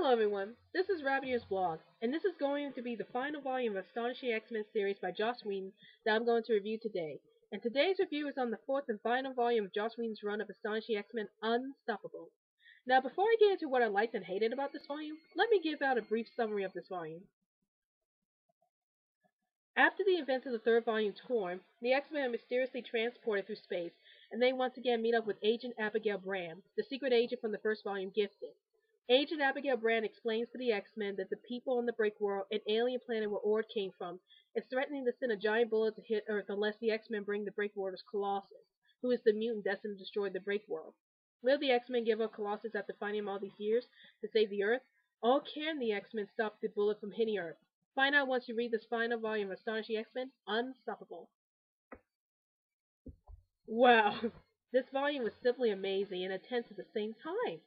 Hello everyone, this is Rabbitearsblog, and this is going to be the final volume of Astonishing X-Men series by Joss Whedon that I'm going to review today. And today's review is on the fourth and final volume of Joss Whedon's run of Astonishing X-Men Unstoppable. Now before I get into what I liked and hated about this volume, let me give out a brief summary of this volume. After the events of the third volume Torn, the X-Men are mysteriously transported through space, and they once again meet up with Agent Abigail Brand, the secret agent from the first volume Gifted. Agent Abigail Brand explains to the X-Men that the people on the Break World, an alien planet where Ord came from, is threatening to send a giant bullet to hit Earth unless the X-Men bring the Break World's Colossus, who is the mutant destined to destroy the Break World. Will the X-Men give up Colossus after finding him all these years to save the Earth? Or can the X-Men stop the bullet from hitting Earth? Find out once you read this final volume of Astonishing X-Men Unstoppable. Wow, this volume was simply amazing and intense at the same time.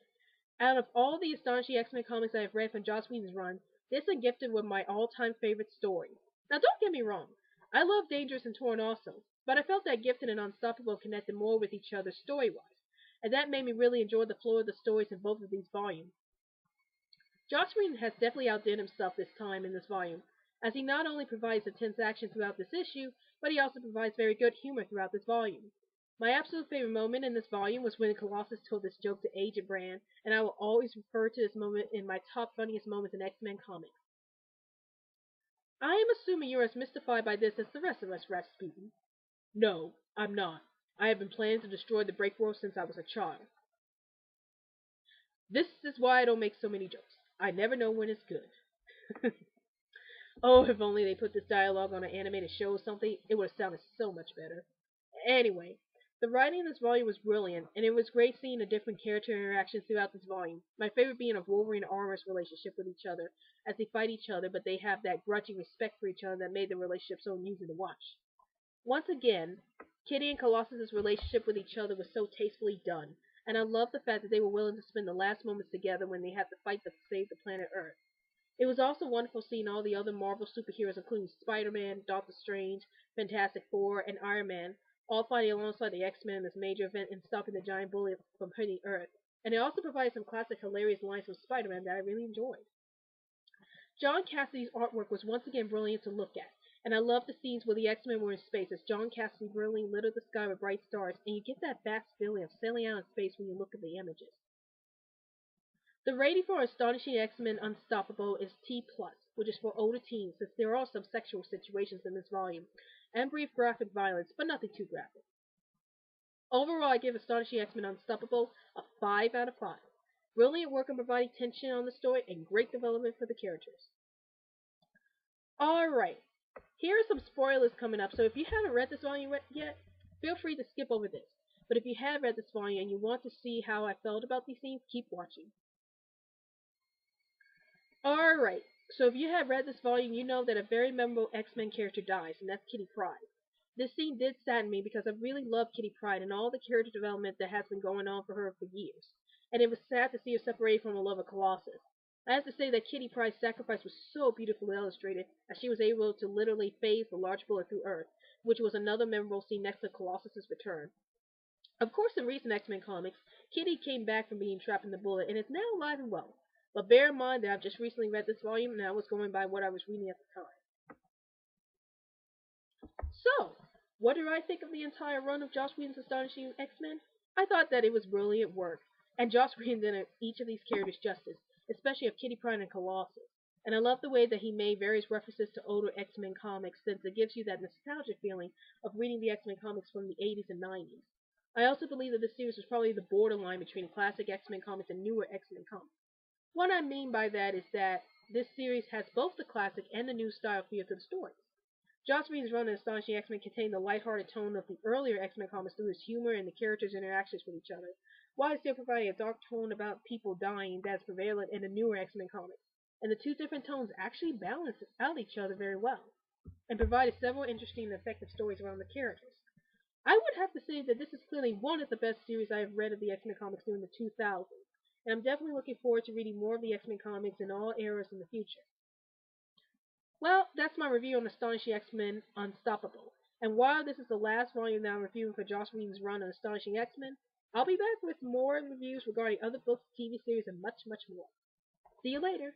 Out of all the Astonishing X-Men comics I have read from Joss Whedon's run, this and Gifted were my all-time favorite story. Now don't get me wrong, I love Dangerous and Torn also, but I felt that Gifted and Unstoppable connected more with each other story-wise, and that made me really enjoy the flow of the stories in both of these volumes. Joss Whedon has definitely outdone himself this time in this volume, as he not only provides intense action throughout this issue, but he also provides very good humor throughout this volume. My absolute favorite moment in this volume was when Colossus told this joke to Agent Brand, and I will always refer to this moment in my top funniest moments in X-Men comics. I am assuming you're as mystified by this as the rest of us, Rasputin. No, I'm not. I have been planning to destroy the Break World since I was a child. This is why I don't make so many jokes. I never know when it's good. Oh, if only they put this dialogue on an animated show or something, it would have sounded so much better. Anyway, the writing in this volume was brilliant, and it was great seeing the different character interactions throughout this volume. My favorite being of Wolverine and Armor's relationship with each other, as they fight each other, but they have that grudging respect for each other that made the relationship so amusing to watch. Once again, Kitty and Colossus' relationship with each other was so tastefully done, and I love the fact that they were willing to spend the last moments together when they had to fight to save the planet Earth. It was also wonderful seeing all the other Marvel superheroes, including Spider-Man, Doctor Strange, Fantastic Four, and Iron Man, all fighting alongside the X-Men in this major event and stopping the giant bullet from hitting Earth. And it also provided some classic hilarious lines from Spider-Man that I really enjoyed. John Cassidy's artwork was once again brilliant to look at, and I loved the scenes where the X-Men were in space as John Cassidy brilliantly lit up the sky with bright stars, and you get that vast feeling of sailing out in space when you look at the images. The rating for Astonishing X-Men Unstoppable is T+, which is for older teens, since there are some sexual situations in this volume, and brief graphic violence, but nothing too graphic. Overall, I give Astonishing X-Men Unstoppable a 5 out of 5. Brilliant work in providing tension on the story, and great development for the characters. Alright, here are some spoilers coming up, so if you haven't read this volume yet, feel free to skip over this. But if you have read this volume and you want to see how I felt about these scenes, keep watching. Alright, so if you have read this volume, you know that a very memorable X-Men character dies, and that's Kitty Pryde. This scene did sadden me because I really love Kitty Pryde and all the character development that has been going on for her for years, and it was sad to see her separated from the love of Colossus. I have to say that Kitty Pryde's sacrifice was so beautifully illustrated, as she was able to literally phase the large bullet through Earth, which was another memorable scene next to Colossus' return. Of course, in recent X-Men comics, Kitty came back from being trapped in the bullet and is now alive and well. But bear in mind that I've just recently read this volume and I was going by what I was reading at the time. So, what do I think of the entire run of Joss Whedon's Astonishing X-Men? I thought that it was brilliant work, and Joss Whedon did each of these characters justice, especially of Kitty Pryde and Colossus. And I love the way that he made various references to older X-Men comics, since it gives you that nostalgic feeling of reading the X-Men comics from the 80s and 90s. I also believe that this series was probably the borderline between classic X-Men comics and newer X-Men comics. What I mean by that is that this series has both the classic and the new style feel to the stories. Joss Whedon's run in Astonishing X-Men contained the lighthearted tone of the earlier X-Men comics through its humor and the characters' interactions with each other, while still providing a dark tone about people dying that is prevalent in the newer X-Men comics. And the two different tones actually balance out each other very well, and provided several interesting and effective stories around the characters. I would have to say that this is clearly one of the best series I have read of the X-Men comics during the 2000s. And I'm definitely looking forward to reading more of the X-Men comics in all eras in the future. Well, that's my review on Astonishing X-Men Unstoppable. And while this is the last volume that I'm reviewing for Joss Whedon's run on Astonishing X-Men, I'll be back with more reviews regarding other books, TV series, and much, much more. See you later.